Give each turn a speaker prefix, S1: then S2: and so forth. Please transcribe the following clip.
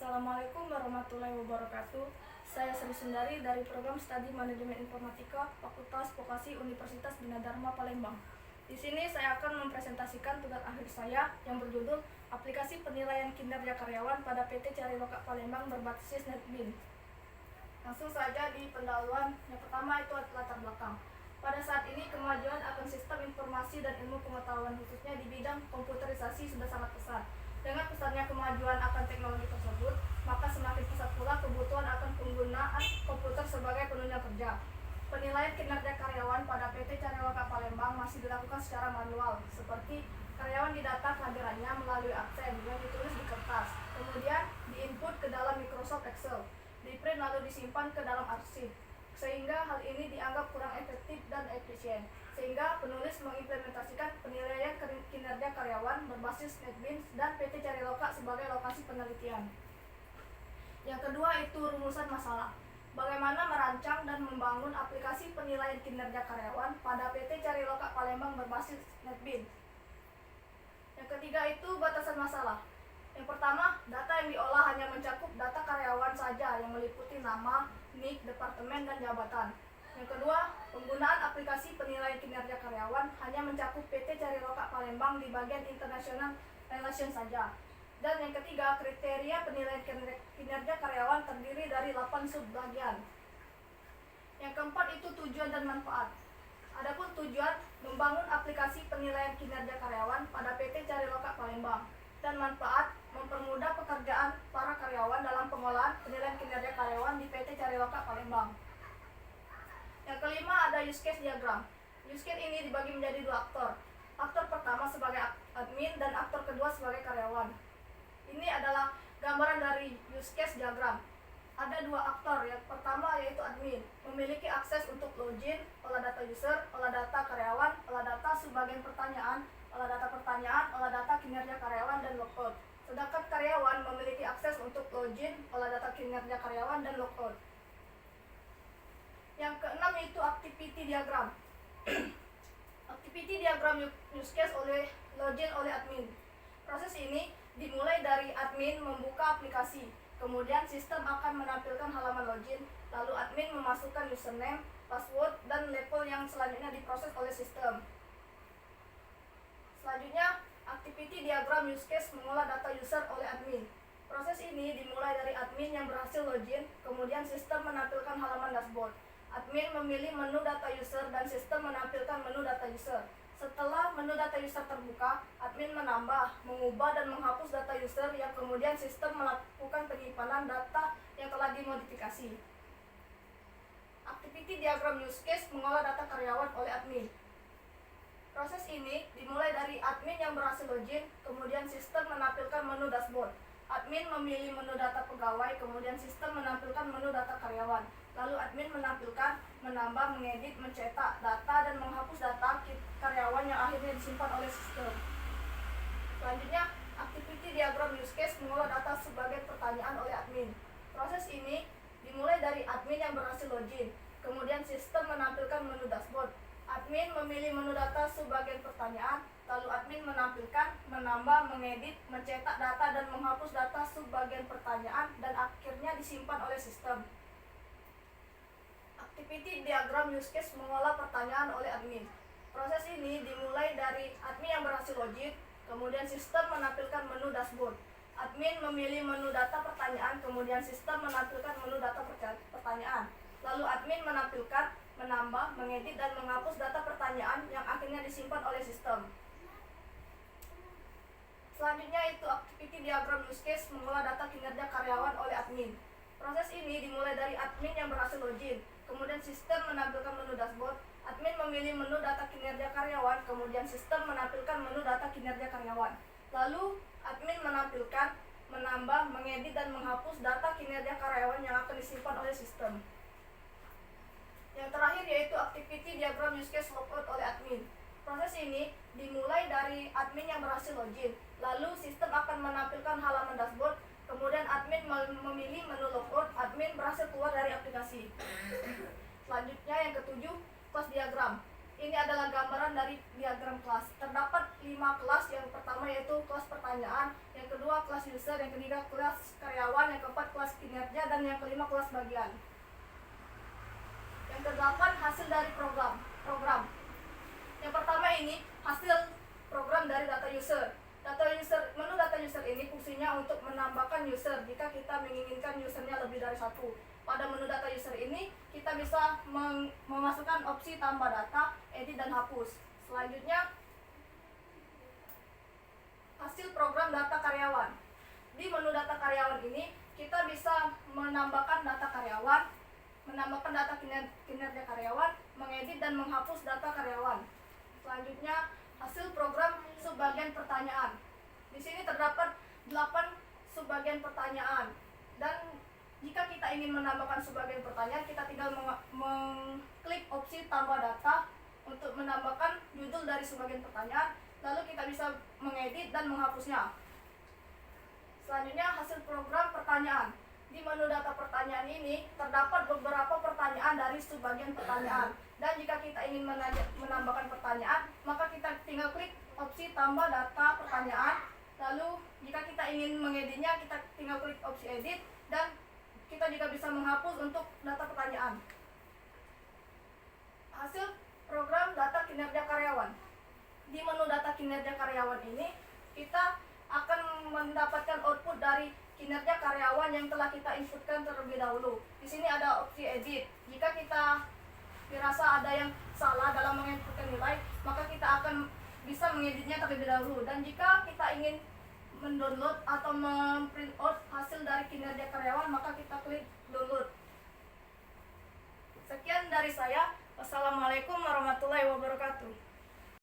S1: Assalamualaikum warahmatullahi wabarakatuh. Saya Sri Sundari dari program Studi Manajemen Informatika Fakultas Vokasi Universitas Bina Dharma Palembang. Di sini saya akan mempresentasikan tugas akhir saya yang berjudul Aplikasi Penilaian Kinerja Karyawan pada PT Cariloka Palembang berbasis NetBeans. Langsung saja di pendahuluan. Yang pertama itu latar belakang. Pada saat ini kemajuan akan sistem informasi dan ilmu pengetahuan khususnya di bidang komputerisasi sudah sangat pesat. Dengan pesatnya kemajuan akan teknologi tersebut, maka semakin pesat pula kebutuhan akan penggunaan komputer sebagai penunjang kerja. Penilaian kinerja karyawan pada PT Cariloka Palembang masih dilakukan secara manual, seperti karyawan didata kehadirannya melalui absen yang ditulis di kertas, kemudian diinput ke dalam Microsoft Excel, di-print lalu disimpan ke dalam arsip, sehingga hal ini dianggap kurang efektif dan efisien. Sehingga penulis mengimplementasikan penilaian kinerja karyawan berbasis NetBeans dan PT Cariloka sebagai lokasi penelitian. Yang kedua itu rumusan masalah. Bagaimana merancang dan membangun aplikasi penilaian kinerja karyawan pada PT Cariloka Palembang berbasis NetBeans. Yang ketiga itu batasan masalah. Yang pertama, data yang diolah hanya mencakup data karyawan saja yang meliputi nama, NIK, departemen, dan jabatan. Yang kedua, penggunaan aplikasi penilaian kinerja karyawan hanya mencakup PT Cariloka Palembang di bagian international relation saja. Dan yang ketiga, kriteria penilaian kinerja karyawan terdiri dari 8 subbagian. Yang keempat itu tujuan dan manfaat. Adapun tujuan membangun aplikasi penilaian kinerja karyawan pada PT Cariloka Palembang, dan manfaat mempermudah pekerjaan para karyawan dalam pengolahan penilaian kinerja karyawan di PT Cariloka Palembang. Yang kelima ada use case diagram. Use case ini dibagi menjadi dua aktor. Aktor pertama sebagai admin dan aktor kedua sebagai karyawan. Ini adalah gambaran dari use case diagram. Ada dua aktor. Yang pertama yaitu admin, memiliki akses untuk login, olah data user, olah data karyawan, olah data subbagian pertanyaan, olah data kinerja karyawan, dan logout. Sedangkan karyawan memiliki akses untuk login, olah data kinerja karyawan, dan logout. Yang keenam itu activity diagram. Activity diagram use case login oleh admin. Proses ini dimulai dari admin membuka aplikasi, kemudian sistem akan menampilkan halaman login, lalu admin memasukkan username, password, dan level yang selanjutnya diproses oleh sistem. Selanjutnya, activity diagram use case mengolah data user oleh admin. Proses ini dimulai dari admin yang berhasil login, kemudian sistem menampilkan halaman dashboard. Admin memilih menu data user dan sistem menampilkan menu data user. Setelah menu data user terbuka, admin menambah, mengubah, dan menghapus data user yang kemudian sistem melakukan penyimpanan data yang telah dimodifikasi. Activity diagram use case mengolah data karyawan oleh admin. Proses ini dimulai dari admin yang berhasil login, kemudian sistem menampilkan menu dashboard. Admin memilih menu data pegawai, kemudian sistem menampilkan menu data karyawan. Lalu admin menampilkan, menambah, mengedit, mencetak data, dan menghapus data karyawan yang akhirnya disimpan oleh sistem. Selanjutnya, activity diagram use case mengolah data sebagai pertanyaan oleh admin. Proses ini dimulai dari admin yang berhasil login, kemudian sistem menampilkan menu dashboard. Admin memilih menu data sebagai pertanyaan, lalu admin menampilkan, menambah, mengedit, mencetak data, dan menghapus data subbagian pertanyaan, dan akhirnya disimpan oleh sistem. Activity diagram use case mengolah pertanyaan oleh admin. Proses ini dimulai dari admin yang berhasil login, kemudian sistem menampilkan menu dashboard. Admin memilih menu data pertanyaan, kemudian sistem menampilkan menu data pertanyaan. Lalu admin menampilkan, menambah, mengedit, dan menghapus data pertanyaan yang akhirnya disimpan oleh sistem. Selanjutnya itu activity diagram use case mengolah data kinerja karyawan oleh admin. Proses ini dimulai dari admin yang berhasil login, kemudian sistem menampilkan menu dashboard. Admin memilih menu data kinerja karyawan, kemudian sistem menampilkan menu data kinerja karyawan. Lalu admin menampilkan, menambah, mengedit, dan menghapus data kinerja karyawan yang akan disimpan oleh sistem. Yang terakhir yaitu activity diagram use case logout oleh admin. Proses ini dimulai dari admin yang berhasil login, lalu sistem akan menampilkan halaman dashboard, kemudian admin memilih menu logout, admin berhasil keluar dari aplikasi. Selanjutnya yang ketujuh, kelas diagram. Ini adalah gambaran dari diagram kelas. Terdapat 5 kelas. Yang pertama yaitu kelas pertanyaan, yang kedua kedua kelas user, yang ketiga kelas karyawan, yang keempat kelas kinerja, dan yang kelima kelas bagian. Yang kedelapan, hasil dari program. Yang pertama ini hasil program dari data user. Menu data user ini fungsinya untuk menambahkan user jika kita menginginkan usernya lebih dari satu. Pada menu data user ini kita bisa memasukkan opsi tambah data, edit, dan hapus. Selanjutnya, hasil program data karyawan. Di menu data karyawan ini kita bisa menambahkan data karyawan, menambahkan data kinerja karyawan, mengedit dan menghapus data karyawan. Selanjutnya, hasil program subbagian pertanyaan. Di sini terdapat 8 subbagian pertanyaan, dan jika kita ingin menambahkan subbagian pertanyaan, kita tinggal mengklik opsi tambah data untuk menambahkan judul dari subbagian pertanyaan, lalu kita bisa mengedit dan menghapusnya. Selanjutnya, hasil program pertanyaan. Di menu data pertanyaan ini terdapat beberapa pertanyaan dari subbagian pertanyaan, dan jika kita ingin menambahkan pertanyaan, maka kita tinggal klik opsi tambah data pertanyaan. Lalu jika kita ingin mengeditnya, kita tinggal klik opsi edit, dan kita juga bisa menghapus untuk data pertanyaan. Hasil program data kinerja karyawan. Di menu data kinerja karyawan ini kita akan mendapatkan output dari kinerja karyawan yang telah kita inputkan terlebih dahulu. Di sini ada opsi edit. Jika kita dirasa ada yang salah dalam menginputkan nilai, maka kita akan bisa mengeditnya terlebih dahulu. Dan jika kita ingin mendownload atau memprint out hasil dari kinerja karyawan, maka kita klik download. Sekian dari saya. Wassalamualaikum warahmatullahi wabarakatuh.